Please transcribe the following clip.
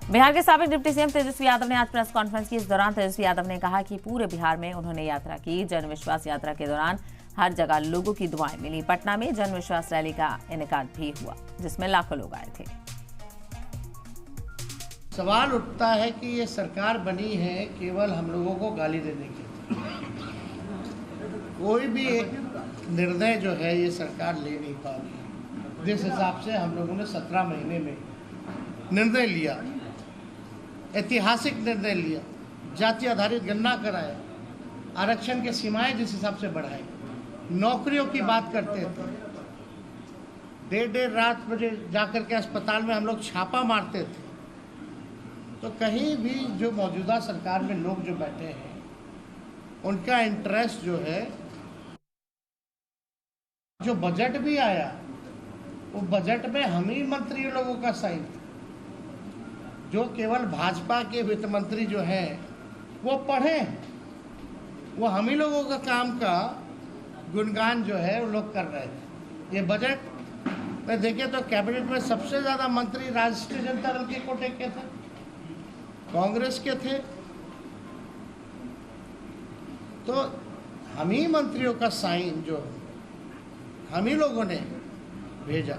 बिहार के साबिक deputy CM Tejashwi Yadav ने आज प्रेस कॉन्फ्रेंस की। इस दौरान तेजस्वी यादव ने कहा कि पूरे बिहार में उन्होंने यात्रा की। जन विश्वास यात्रा के दौरान हर जगह लोगों की दुआएं मिली। पटना में जन विश्वास रैली का इनेकाद भी हुआ, जिसमें लाखों लोग आए थे। सवाल उठता है कि ये सरकार बनी है केवल हम लोगों को गाली देने के लिए। कोई भी एक निर्णय जो है ये सरकार ले नहीं पा रही। जिस हिसाब से हम लोगों ने 17 महीने में निर्णय लिया, ऐतिहासिक निर्णय लिया, जाति आधारित गणना कराया, आरक्षण के सीमाएं जिस हिसाब से बढ़ाई, नौकरियों की बात करते थे, देर रात बजे जाकर के अस्पताल में हम लोग छापा मारते थे, तो कहीं भी जो मौजूदा सरकार में लोग जो बैठे हैं उनका इंटरेस्ट जो है, जो बजट भी आया वो बजट में हम ही मंत्री लोगों का साइन था। जो केवल भाजपा के वित्त मंत्री जो हैं वो पढ़े, वो हम ही लोगों का काम का गुणगान जो है वो लोग कर रहे थे। ये बजट में देखें तो कैबिनेट में सबसे ज़्यादा मंत्री राष्ट्रीय जनता दल के कोटे के थे, कांग्रेस के थे। तो हम ही मंत्रियों का साइन जो हम ही लोगों ने भेजा।